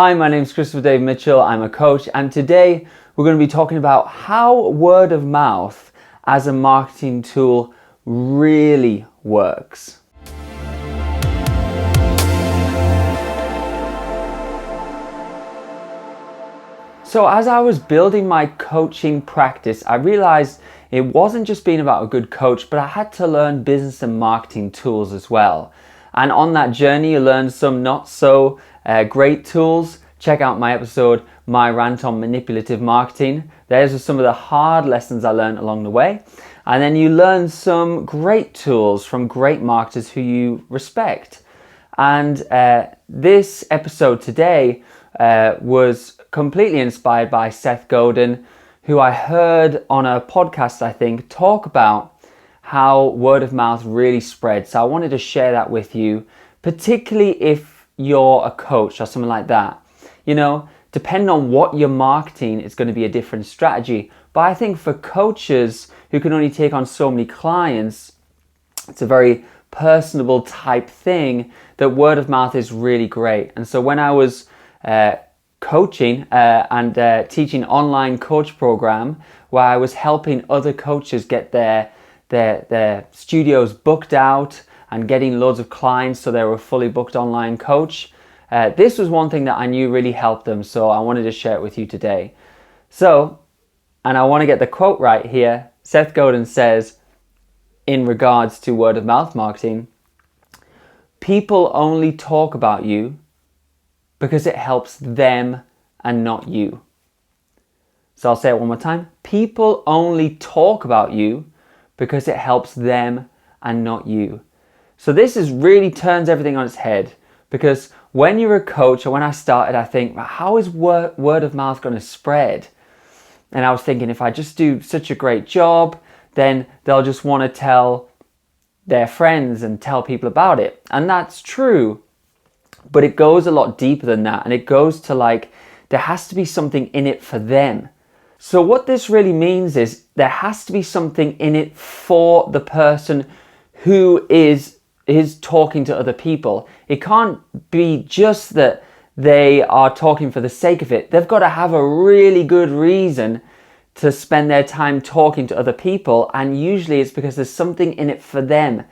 Hi, my name is Christopher Dave Mitchell. I'm a coach, and today we're going to be talking about how word of mouth as a marketing tool really works. So as I was building my coaching practice, I realized it wasn't just being about a good coach, but I had to learn business and marketing tools as well. And on that journey, you learn some not so great tools. Check out my episode, My Rant on Manipulative Marketing. Those are some of the hard lessons I learned along the way. And then you learn some great tools from great marketers who you respect. And this episode today was completely inspired by Seth Godin, who I heard on a podcast, I think, talk about how word of mouth really spreads. So I wanted to share that with you, particularly if you're a coach or something like that. You know, depending on what you're marketing, it's going to be a different strategy. But I think for coaches who can only take on so many clients, it's a very personable type thing that word of mouth is really great. And so when I was coaching and teaching online coach program where I was helping other coaches get their studios booked out and getting loads of clients so they were a fully booked online coach. This was one thing that I knew really helped them, so I wanted to share it with you today. So, and I want to get the quote right here. Seth Godin says, in regards to word of mouth marketing, people only talk about you because it helps them and not you. So I'll say it one more time. People only talk about you because it helps them and not you. So this really turns everything on its head, because when you're a coach, or when I started, I think, how is word of mouth going to spread? And I was thinking, if I just do such a great job, then they'll just want to tell their friends and tell people about it. And that's true, but it goes a lot deeper than that. And it goes to like, there has to be something in it for them. So what this really means is there has to be something in it for the person who is talking to other people. It can't be just that they are talking for the sake of it. They've got to have a really good reason to spend their time talking to other people, and usually it's because there's something in it for them.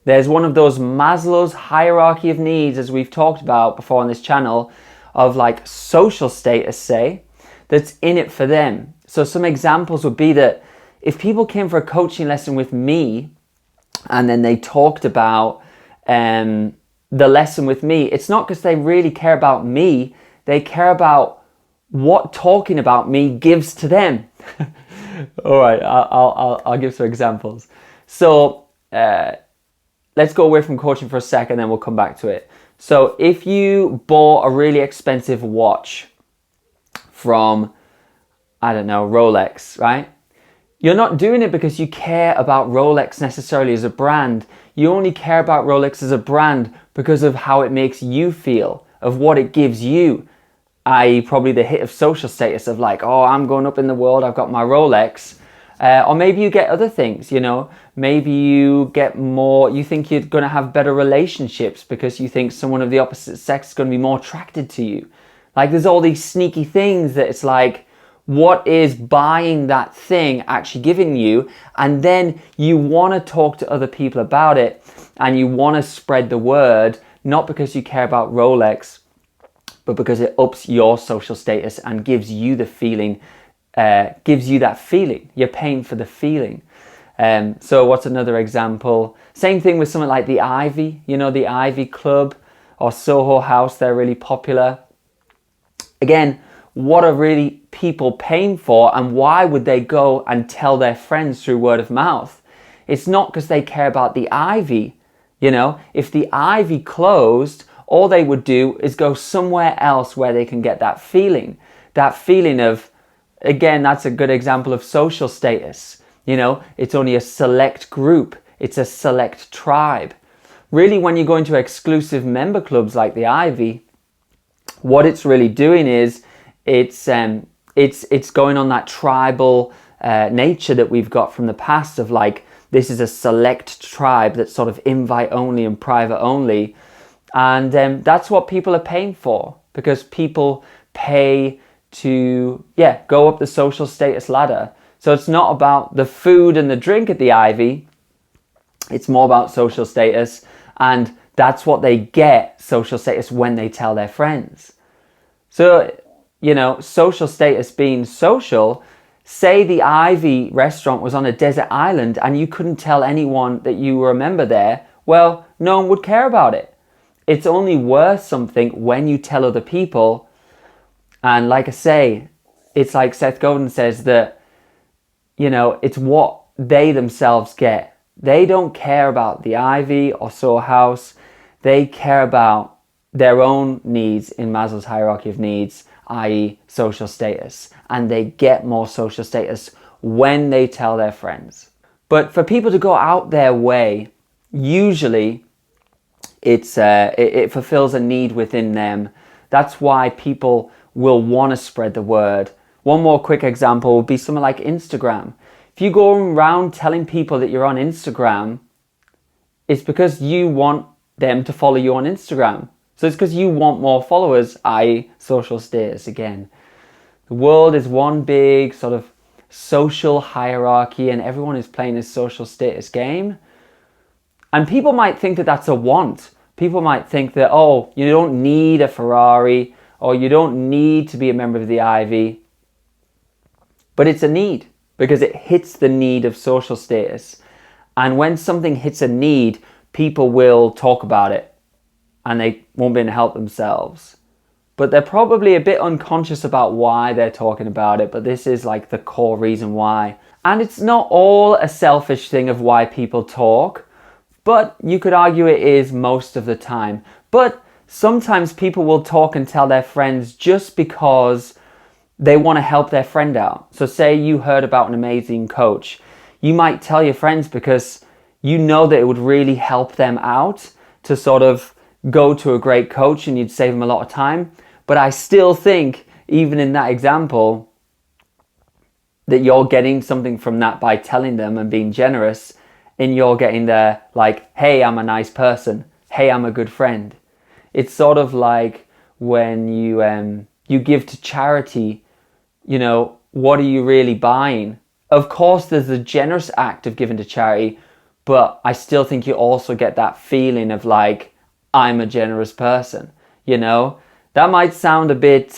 There's one of those Maslow's hierarchy of needs, as we've talked about before on this channel, of like social status, say, that's in it for them. So some examples would be that if people came for a coaching lesson with me and then they talked about the lesson with me, it's not because they really care about me. They care about what talking about me gives to them. All right, I'll give some examples. So let's go away from coaching for a second, then we'll come back to it. So if you bought a really expensive watch from, I don't know, Rolex, right? You're not doing it because you care about Rolex necessarily as a brand. You only care about Rolex as a brand because of how it makes you feel, of what it gives you, i.e. probably the hit of social status of like, oh, I'm going up in the world, I've got my Rolex. Or maybe you get other things, you know, maybe you get more, you think you're going to have better relationships because you think someone of the opposite sex is going to be more attracted to you. Like there's all these sneaky things that it's like, what is buying that thing actually giving you? And then you want to talk to other people about it and you want to spread the word, not because you care about Rolex, but because it ups your social status and gives you the feeling, gives you that feeling. You're paying for the feeling. So what's another example? Same thing with something like the Ivy, you know, the Ivy Club or Soho House, they're really popular. Again, what are really people paying for, and why would they go and tell their friends through word of mouth? It's not because they care about the Ivy. You know, if the Ivy closed, all they would do is go somewhere else where they can get that feeling of, again, that's a good example of social status. You know, it's only a select group. It's a select tribe. Really, when you go into exclusive member clubs like the Ivy, what it's really doing is it's going on that tribal nature that we've got from the past of like, this is a select tribe that's sort of invite only and private only. And that's what people are paying for. because people pay to, go up the social status ladder. So it's not about the food and the drink at the Ivy. It's more about social status, and that's what they get, social status, when they tell their friends. So, social status being social, say the Ivy restaurant was on a desert island and you couldn't tell anyone that you were a member there, well, no one would care about it. It's only worth something when you tell other people. And like I say, it's like Seth Godin says that, it's what they themselves get. They don't care about the Ivy or Soho House. They care about their own needs in Maslow's hierarchy of needs, i.e. social status. And they get more social status when they tell their friends. But for people to go out their way, usually it fulfills a need within them. That's why people will want to spread the word. One more quick example would be something like Instagram. If you go around telling people that you're on Instagram, it's because you want them to follow you on Instagram. So it's because you want more followers, i.e. social status again. The world is one big sort of social hierarchy, and everyone is playing this social status game. And people might think that that's a want. People might think that, oh, you don't need a Ferrari, or you don't need to be a member of the Ivy. But it's a need, because it hits the need of social status. And when something hits a need, people will talk about it, and they won't be able to help themselves. But they're probably a bit unconscious about why they're talking about it, but this is like the core reason why. And it's not all a selfish thing of why people talk, but you could argue it is most of the time. But sometimes people will talk and tell their friends just because they want to help their friend out. So say you heard about an amazing coach. You might tell your friends because you know that it would really help them out to sort of go to a great coach, and you'd save them a lot of time. But I still think, even in that example, that you're getting something from that by telling them and being generous, and you're getting there like, hey, I'm a nice person. Hey, I'm a good friend. It's sort of like when you give to charity, what are you really buying? Of course, there's the generous act of giving to charity, but I still think you also get that feeling of like, I'm a generous person, That might sound a bit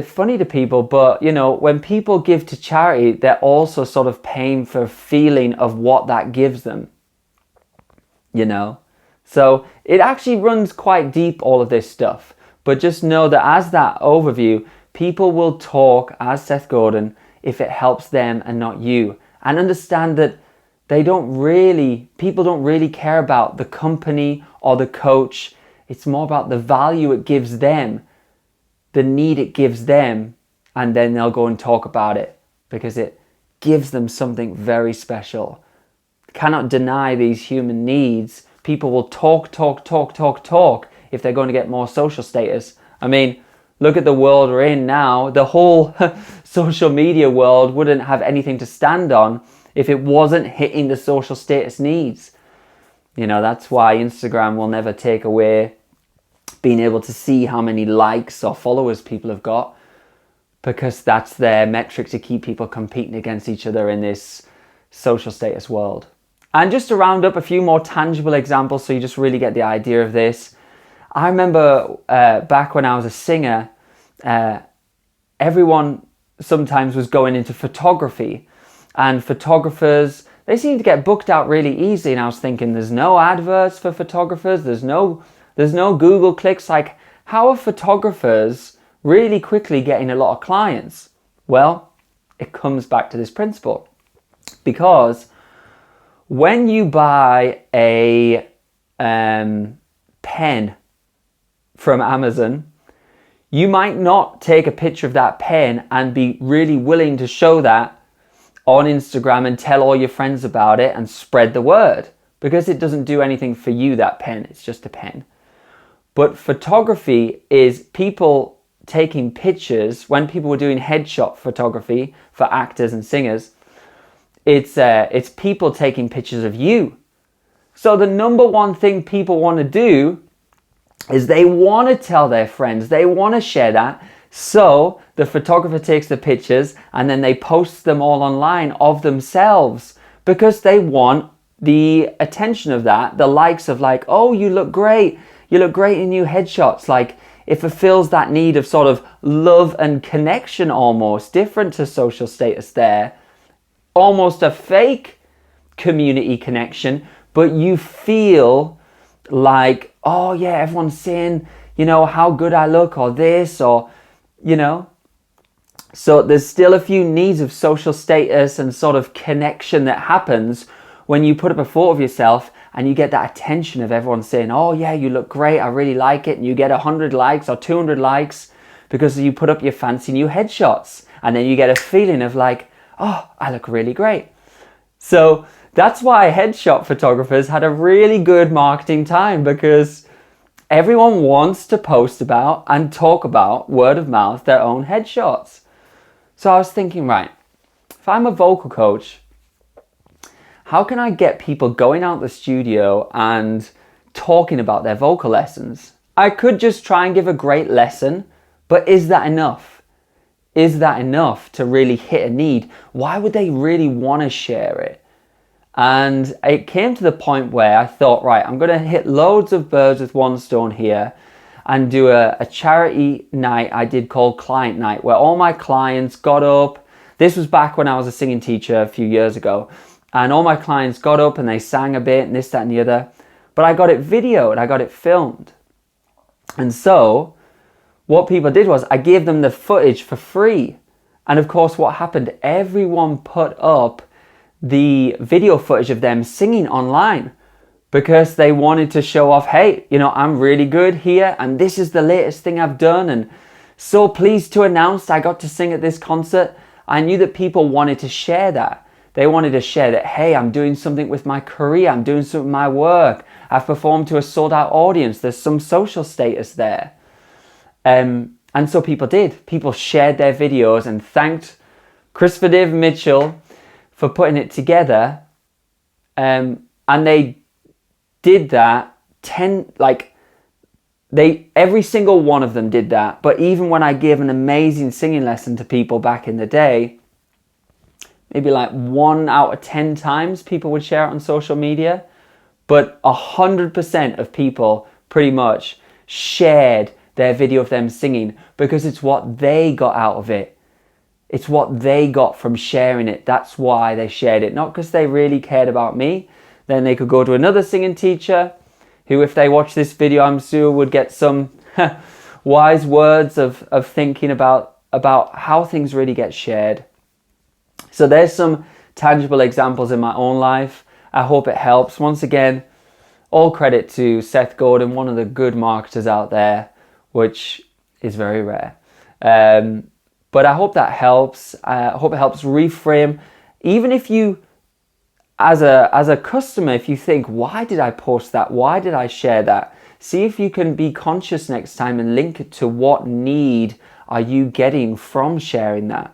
funny to people, but when people give to charity, they're also sort of paying for a feeling of what that gives them, So it actually runs quite deep, all of this stuff. But just know that as that overview, people will talk, as Seth Godin, if it helps them and not you. And understand that people don't really care about the company or the coach. It's more about the value it gives them, the need it gives them, and then they'll go and talk about it because it gives them something very special. Cannot deny these human needs. People will talk if they're going to get more social status. I mean, look at the world we're in now. The whole social media world wouldn't have anything to stand on if it wasn't hitting the social status needs. That's why Instagram will never take away being able to see how many likes or followers people have got, because that's their metric to keep people competing against each other in this social status world. And just to round up a few more tangible examples so you just really get the idea of this. I remember back when I was a singer, everyone sometimes was going into photography. And photographers, they seem to get booked out really easy. And I was thinking, there's no adverts for photographers. There's no Google clicks. Like, how are photographers really quickly getting a lot of clients? Well, it comes back to this principle. Because when you buy a pen from Amazon, you might not take a picture of that pen and be really willing to show that on Instagram and tell all your friends about it and spread the word, because it doesn't do anything for you, that pen. It's just a pen. But photography is people taking pictures. When people were doing headshot photography for actors and singers, it's people taking pictures of you. So the number one thing people want to do is they want to tell their friends, they want to share that. So the photographer takes the pictures and then they post them all online of themselves because they want the attention of that, the likes of like, oh, you look great in new headshots. Like it fulfills that need of sort of love and connection, almost different to social status there, almost a fake community connection, but you feel like, oh yeah, everyone's saying, you know, how good I look or this or, you know. So there's still a few needs of social status and sort of connection that happens when you put up a photo of yourself and you get that attention of everyone saying, oh yeah, you look great, I really like it. And you get 100 likes or 200 likes because you put up your fancy new headshots. And then you get a feeling of like, oh, I look really great. So that's why headshot photographers had a really good marketing time, because everyone wants to post about and talk about word of mouth their own headshots. So I was thinking, right, if I'm a vocal coach, how can I get people going out the studio and talking about their vocal lessons? I could just try and give a great lesson, but is that enough? Is that enough to really hit a need? Why would they really want to share it? And it came to the point where I thought, right, I'm going to hit loads of birds with one stone here and do a charity night I did called Client Night, where all my clients got up. This was back when I was a singing teacher a few years ago. And all my clients got up and they sang a bit and this, that and the other. But I got it videoed, I got it filmed. And so what people did was I gave them the footage for free. And of course what happened, everyone put up the video footage of them singing online because they wanted to show off, hey, you know, I'm really good here and this is the latest thing I've done, and so pleased to announce I got to sing at this concert. I knew that people wanted to share that. They wanted to share that, hey, I'm doing something with my career, I'm doing something with my work, I've performed to a sold out audience, there's some social status there. And so people did. People shared their videos and thanked Christopher Dave Mitchell for putting it together. And they did that every single one of them did that. But even when I gave an amazing singing lesson to people back in the day, maybe like 1 out of 10 times people would share it on social media, but 100% of people pretty much shared their video of them singing because it's what they got out of it. It's what they got from sharing it. That's why they shared it. Not because they really cared about me. Then they could go to another singing teacher who, if they watch this video, I'm sure would get some wise words of thinking about how things really get shared. So there's some tangible examples in my own life. I hope it helps. Once again, all credit to Seth Godin, one of the good marketers out there, which is very rare. But I hope that helps. I hope it helps reframe. Even if you, as a customer, if you think, why did I post that? Why did I share that? See if you can be conscious next time and link it to what need are you getting from sharing that.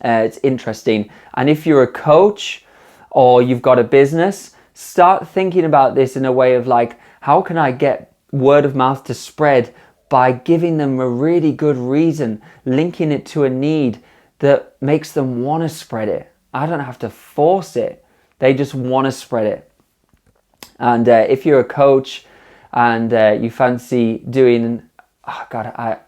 It's interesting. And if you're a coach or you've got a business, start thinking about this in a way of like, how can I get word of mouth to spread by giving them a really good reason, linking it to a need that makes them want to spread it. I don't have to force it. They just want to spread it. And if you're a coach and you fancy doing,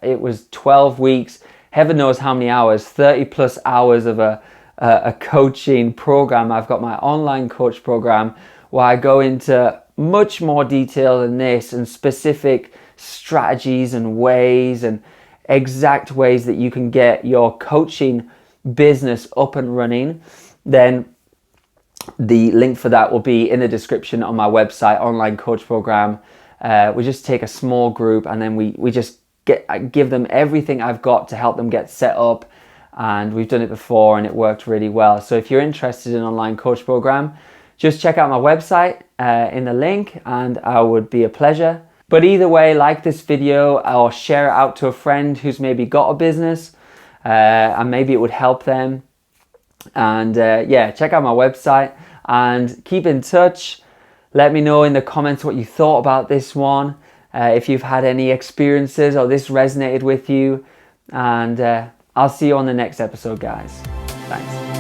it was 12 weeks, heaven knows how many hours, 30 plus hours of a coaching program. I've got my online coach program where I go into much more detail than this and specific strategies and ways and exact ways that you can get your coaching business up and running, then the link for that will be in the description on my website, online coach program. We just take a small group and then we just give them everything I've got to help them get set up, and we've done it before and it worked really well. So if you're interested in online coach program, just check out my website in the link and I would be a pleasure. But either way, like this video or share it out to a friend who's maybe got a business and maybe it would help them. And yeah, check out my website and keep in touch. Let me know in the comments what you thought about this one. if you've had any experiences or this resonated with you. And I'll see you on the next episode, guys. Thanks.